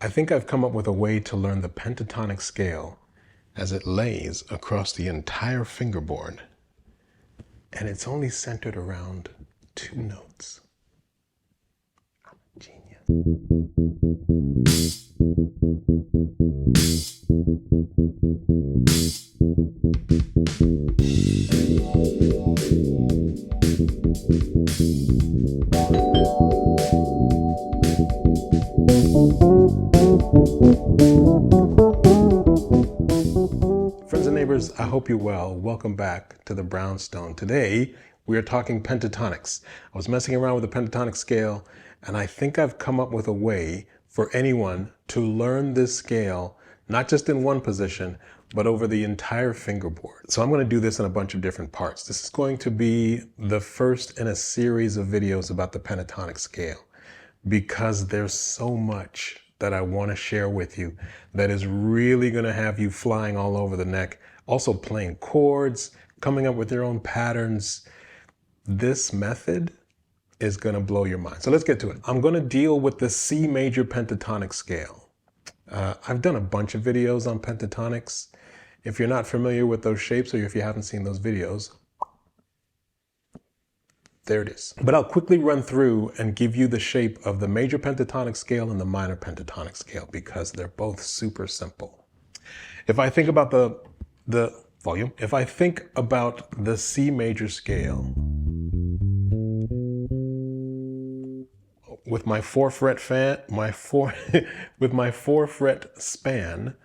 I think I've come up with a way to learn the pentatonic scale as it lays across the entire fingerboard. And it's only centered around 2 notes. I'm a genius. Friends and neighbors, I hope you're well. Welcome back to the Brownstone. Today, we are talking pentatonics. I was messing around with the pentatonic scale, and I think I've come up with a way for anyone to learn this scale, not just in one position, but over the entire fingerboard. So I'm going to do this in a bunch of different parts. This is going to be the first in a series of videos about the pentatonic scale, because there's so much that I want to share with you that is really going to have you flying all over the neck. Also playing chords, coming up with your own patterns. This method is going to blow your mind. So let's get to it. I'm going to deal with the C major pentatonic scale. I've done a bunch of videos on pentatonics. If you're not familiar with those shapes, or if you haven't seen those videos, there it is. But I'll quickly run through and give you the shape of the major pentatonic scale and the minor pentatonic scale, because they're both super simple. If I think about the volume, if I think about the C major scale, with my 4 fret with my 4 fret span,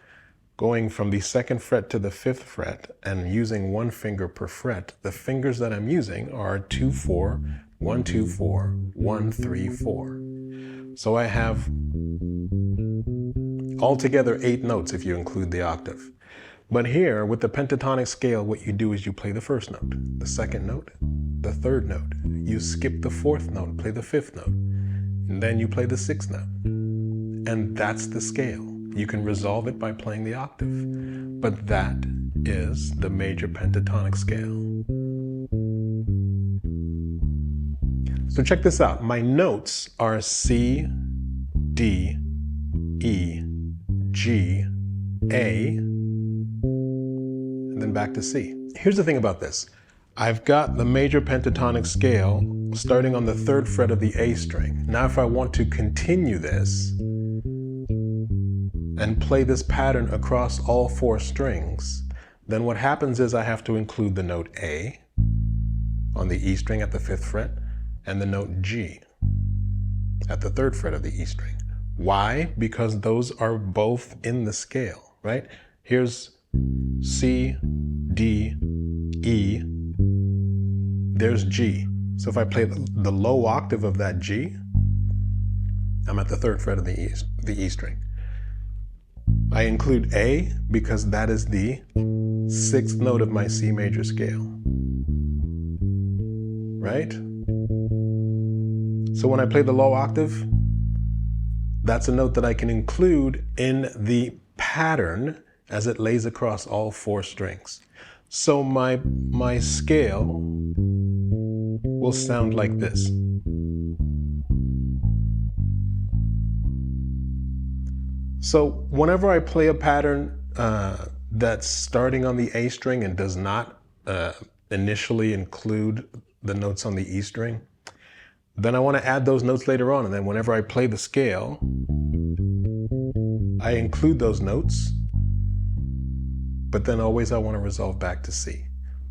going from the 2nd fret to the 5th fret and using 1 finger per fret, the fingers that I'm using are 2, 4, 1, 2, 4, 1, 3, 4. So I have altogether 8 notes if you include the octave. But here with the pentatonic scale, what you do is you play the 1st note, the 2nd note, the 3rd note. You skip the 4th note, play the 5th note, and then you play the 6th note. And that's the scale. You can resolve it by playing the octave, but that is the major pentatonic scale. So check this out. My notes are C, D, E, G, A, and then back to C. Here's the thing about this. I've got the major pentatonic scale starting on the 3rd fret of the A string. Now if I want to continue this and play this pattern across all 4 strings, then what happens is I have to include the note A on the E string at the 5th fret and the note G at the 3rd fret of the E string. Why? Because those are both in the scale, right? Here's C, D, E, there's G. So if I play the low octave of that G, I'm at the 3rd fret of the E string. I include A because that is the 6th note of my C major scale, right? So when I play the low octave, that's a note that I can include in the pattern as it lays across all 4 strings. So my scale will sound like this. So whenever I play a pattern that's starting on the A string and does not initially include the notes on the E string, then I want to add those notes later on. And then whenever I play the scale, I include those notes, but then always I want to resolve back to C,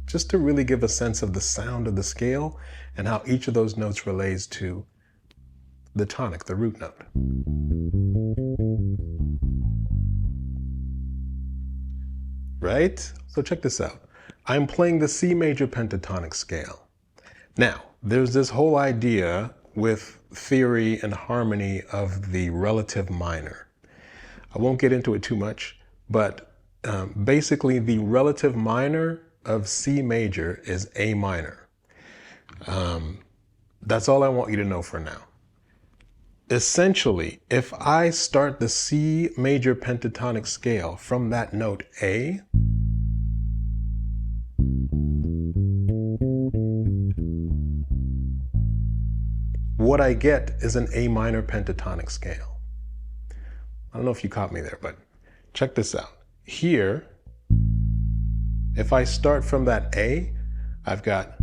just to really give a sense of the sound of the scale and how each of those notes relates to the tonic, the root note. Right? So check this out. I'm playing the C major pentatonic scale. Now, there's this whole idea with theory and harmony of the relative minor. I won't get into it too much, but basically the relative minor of C major is A minor. That's all I want you to know for now. Essentially, if I start the C major pentatonic scale from that note A, what I get is an A minor pentatonic scale. I don't know if you caught me there, but check this out. Here, if I start from that A, I've got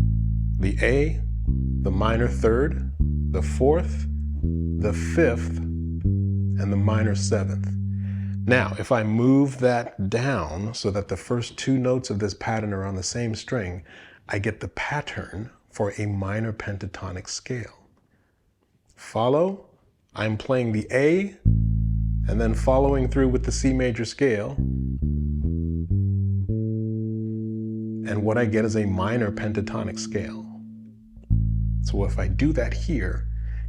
the A, the minor third, the fourth, the fifth, and the minor seventh. Now, if I move that down so that the first two notes of this pattern are on the same string, I get the pattern for a minor pentatonic scale. Follow? I'm playing the A and then following through with the C major scale. And what I get is a minor pentatonic scale. So if I do that here,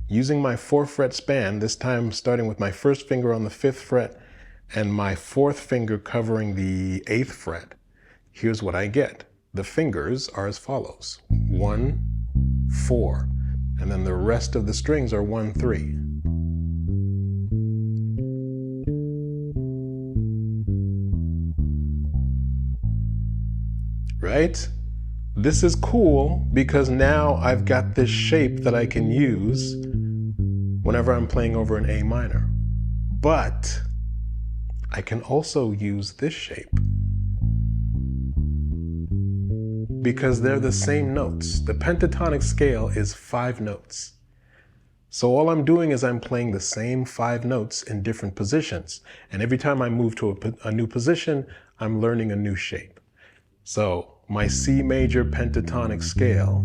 using my 4-fret span, this time starting with my first finger on the 5th fret and my 4th finger covering the 8th fret, here's what I get. The fingers are as follows: 1, 4, and then the rest of the strings are 1, 3. Right? This is cool because now I've got this shape that I can use whenever I'm playing over an A minor. But I can also use this shape because they're the same notes. The pentatonic scale is 5 notes. So all I'm doing is I'm playing the same 5 notes in different positions. And every time I move to a new position, I'm learning a new shape. So my C major pentatonic scale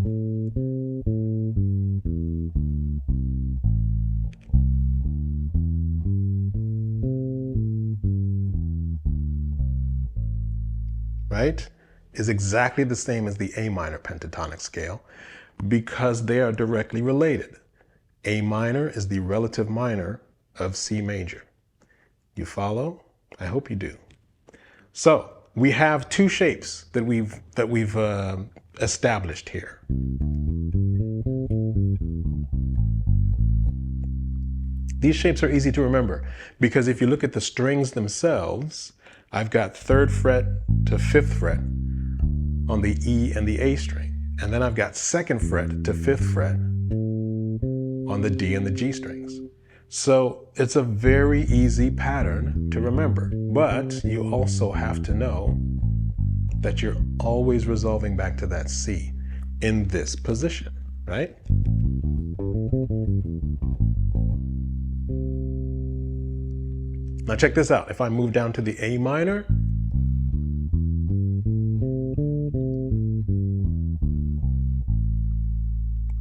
right, is exactly the same as the A minor pentatonic scale because they are directly related. A minor is the relative minor of C major. You follow? I hope you do. So we have 2 shapes that we've established here. These shapes are easy to remember because if you look at the strings themselves, I've got 3rd fret to 5th fret on the E and the A string. And then I've got 2nd fret to 5th fret on the D and the G strings. So it's a very easy pattern to remember, but you also have to know that you're always resolving back to that C in this position, right? Now check this out. If I move down to the A minor,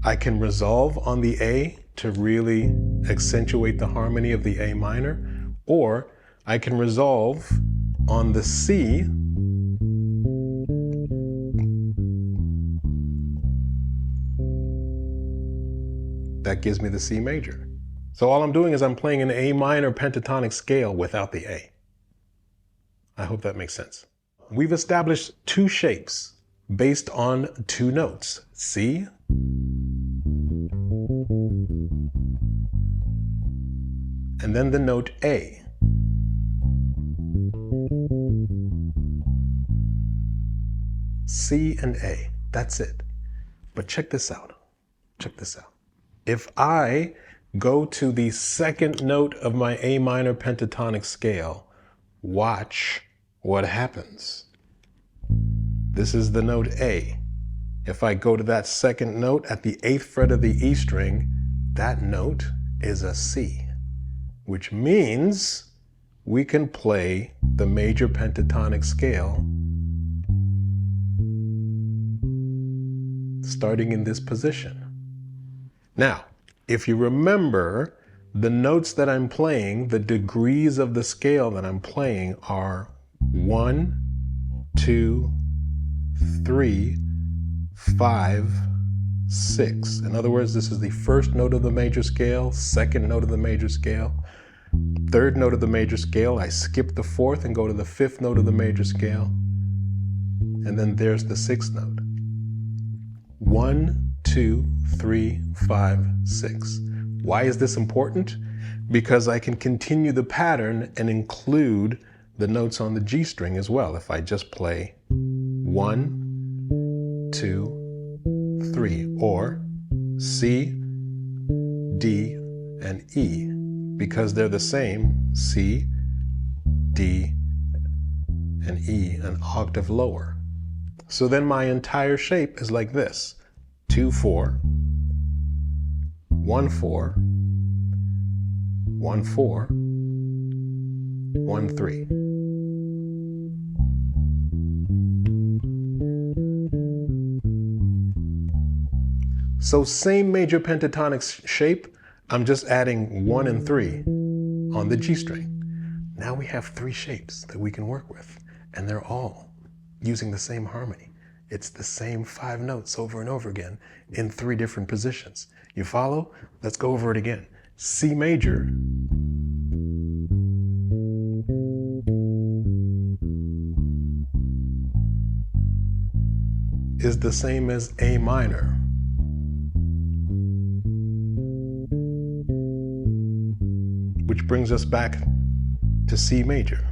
I can resolve on the A to really accentuate the harmony of the A minor, or I can resolve on the C that gives me the C major. So all I'm doing is I'm playing an A minor pentatonic scale without the A. I hope that makes sense. We've established 2 shapes based on 2 notes, C and then the note A. C and A, that's it. But check this out. Check this out. If I go to the 2nd note of my A minor pentatonic scale, watch what happens. This is the note A. If I go to that 2nd note at the 8th fret of the E string, that note is a C, which means we can play the major pentatonic scale starting in this position. Now, if you remember, the notes that I'm playing, the degrees of the scale that I'm playing are 1, 2, 3, 5, 6. In other words, this is the 1st note of the major scale, 2nd note of the major scale, 3rd note of the major scale. I skip the 4th and go to the 5th note of the major scale. And then there's the 6th note. 1, 2, 3, 5, 6. Why is this important? Because I can continue the pattern and include the notes on the G string as well. If I just play 1, 2, 3, or C, D, and E, because they're the same, C, D, and E, an octave lower. So then my entire shape is like this: 2-4, 1-4, 1-4, 1-3. So same major pentatonic shape, I'm just adding 1 and 3 on the G string. Now we have 3 shapes that we can work with, and they're all using the same harmony. It's the same 5 notes over and over again in 3 different positions. You follow? Let's go over it again. C major is the same as A minor. Which brings us back to C major.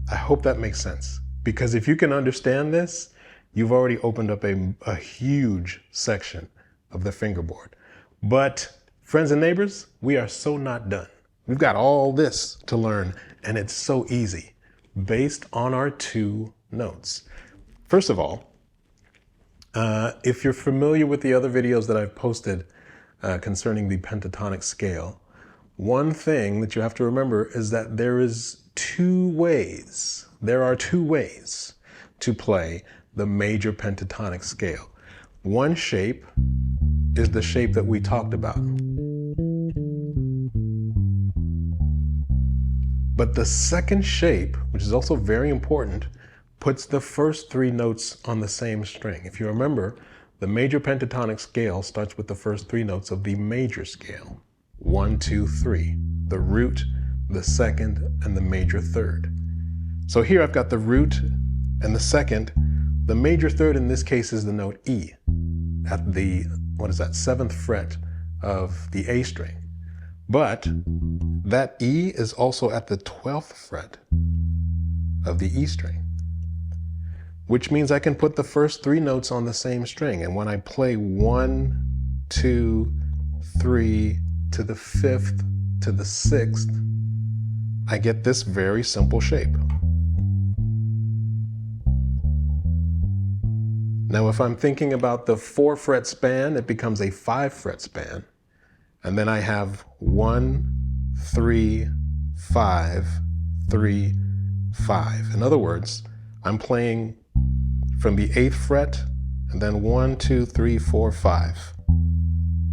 I hope that makes sense, because if you can understand this, you've already opened up a huge section of the fingerboard. But friends and neighbors, we are so not done. We've got all this to learn, and it's so easy based on our 2 notes. First of all, if you're familiar with the other videos that I've posted concerning the pentatonic scale, one thing that you have to remember is that there are 2 ways to play the major pentatonic scale. One shape is the shape that we talked about. But the second shape, which is also very important, puts the first 3 notes on the same string. If you remember, the major pentatonic scale starts with the first 3 notes of the major scale. 1, 2, 3. The root, the second, and the major third. So here I've got the root and the second. The major third in this case is the note E at the, 7th fret of the A string. But that E is also at the 12th fret of the E string, which means I can put the first 3 notes on the same string. And when I play 1, 2, 3 to the 5th to the 6th, I get this very simple shape. Now, if I'm thinking about the 4 fret span, it becomes a 5 fret span. And then I have 1, 3, 5, 3, 5. In other words, I'm playing from the 8th fret, and then 1, 2, 3, 4, 5.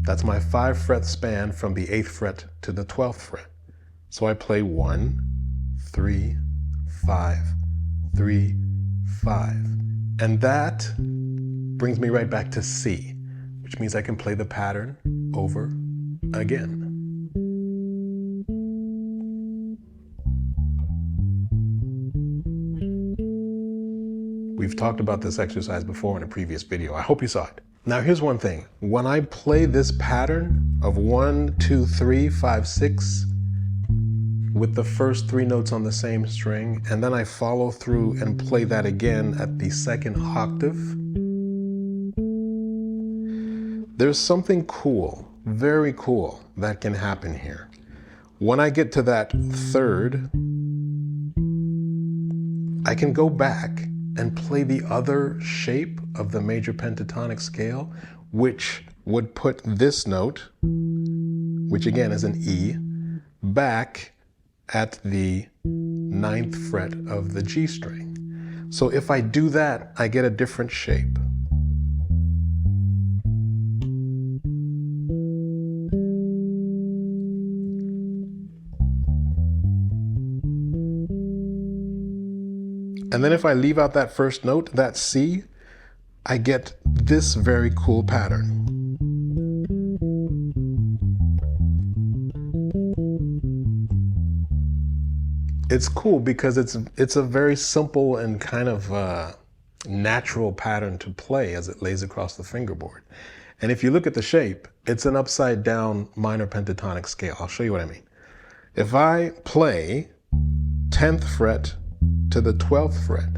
That's my 5 fret span from the 8th fret to the 12th fret. So I play 1, 3, 5, 3, 5. And that brings me right back to C, which means I can play the pattern over again. We've talked about this exercise before in a previous video. I hope you saw it. Now here's one thing. When I play this pattern of 1, 2, 3, 5, 6 with the first 3 notes on the same string, and then I follow through and play that again at the 2nd octave, there's something cool, very cool, that can happen here. When I get to that 3rd, I can go back and play the other shape of the major pentatonic scale, which would put this note, which again is an E, back at the 9th fret of the G string. So if I do that, I get a different shape. And then if I leave out that first note, that C, I get this very cool pattern. It's cool because it's a very simple and kind of natural pattern to play as it lays across the fingerboard. And if you look at the shape, it's an upside down minor pentatonic scale. I'll show you what I mean. If I play 10th fret to the 12th fret,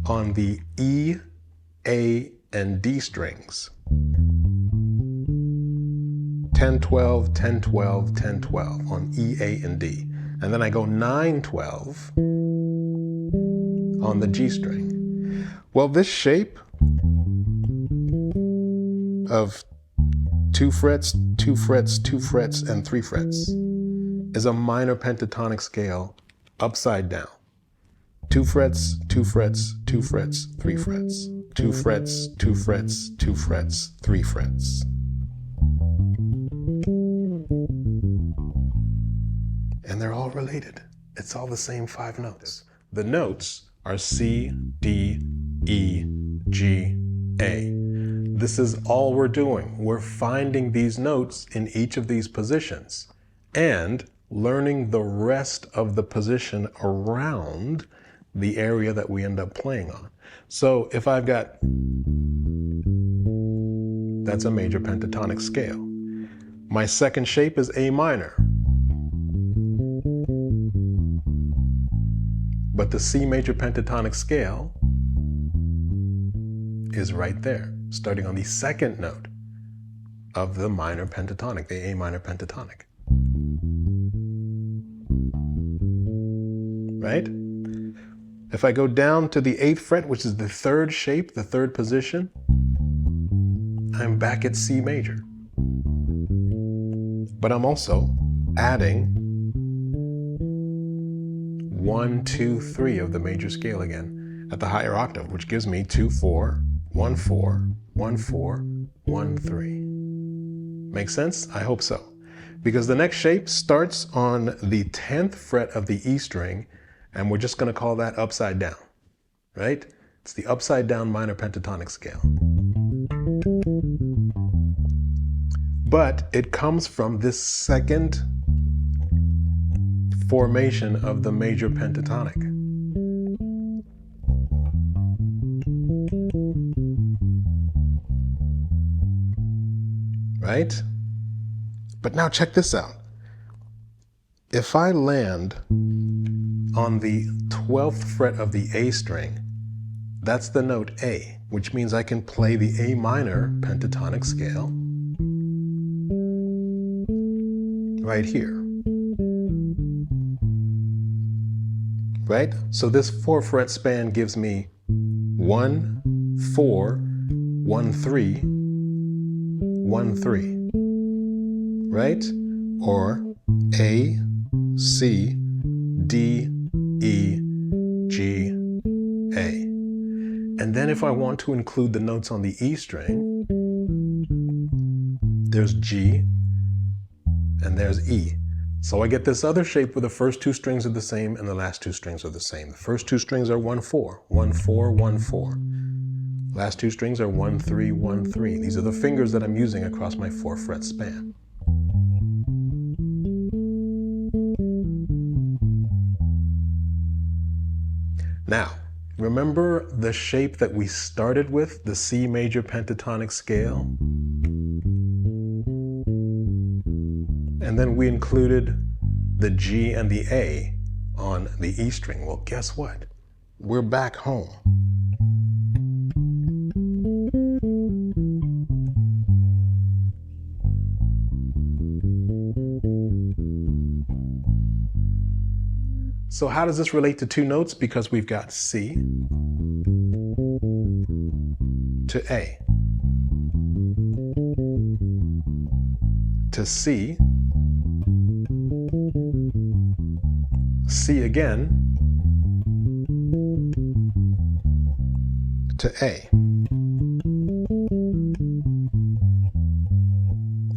on the E, A, and D strings. 10, 12, 10, 12, 10, 12 on E, A, and D. And then I go 9, 12 on the G string. Well, this shape of 2 frets, 2 frets, 2 frets, and 3 frets is a minor pentatonic scale upside down. 2 frets, 2 frets, 2 frets, 3 frets. 2 frets, 2 frets, 2 frets, 3 frets. And they're all related. It's all the same 5 notes. The notes are C, D, E, G, A. This is all we're doing. We're finding these notes in each of these positions and learning the rest of the position around the area that we end up playing on. So if I've got, that's a major pentatonic scale. My second shape is A minor. But the C major pentatonic scale is right there, starting on the second note of the minor pentatonic, the A minor pentatonic. Right? If I go down to the 8th fret, which is the 3rd shape, the 3rd position, I'm back at C major. But I'm also adding 1, 2, 3 of the major scale again at the higher octave, which gives me 2, 4, 1, 4, 1, 4, 1, 3. Make sense? I hope so. Because the next shape starts on the 10th fret of the E string, and we're just going to call that upside down, right? It's the upside down minor pentatonic scale. But it comes from this second formation of the major pentatonic. Right? But now check this out. If I land on the 12th fret of the A string, that's the note A, which means I can play the A minor pentatonic scale right here. Right? So this 4 fret span gives me 1, 4, 1, 3, 1, 3. Right? Or A, C, D, E, G, A. And then if I want to include the notes on the E string, there's G and there's E. So I get this other shape where the first 2 strings are the same and the last 2 strings are the same. The first 2 strings are 1, 4, 1, 4, 1, 4. Last 2 strings are 1, 3, 1, 3. These are the fingers that I'm using across my 4 fret span. Now, remember the shape that we started with, the C major pentatonic scale? And then we included the G and the A on the E string. Well, guess what? We're back home. So how does this relate to 2 notes? Because we've got C to A to C, C again to A.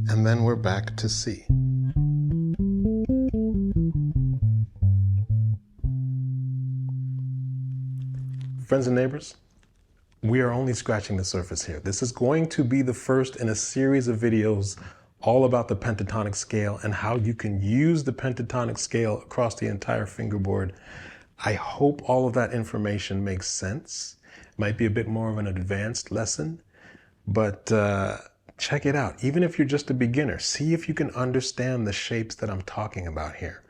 And then we're back to C. Friends and neighbors, we are only scratching the surface here. This is going to be the first in a series of videos all about the pentatonic scale and how you can use the pentatonic scale across the entire fingerboard. I hope all of that information makes sense. It might be a bit more of an advanced lesson, but check it out. Even if you're just a beginner, see if you can understand the shapes that I'm talking about here.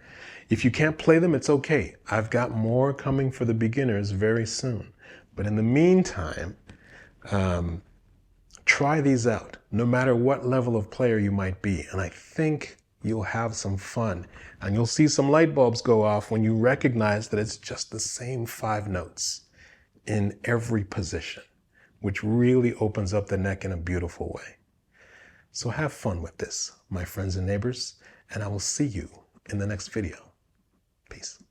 If you can't play them, it's okay. I've got more coming for the beginners very soon. But in the meantime, try these out, no matter what level of player you might be. And I think you'll have some fun. And you'll see some light bulbs go off when you recognize that it's just the same 5 notes in every position, which really opens up the neck in a beautiful way. So have fun with this, my friends and neighbors, and I will see you in the next video. Peace.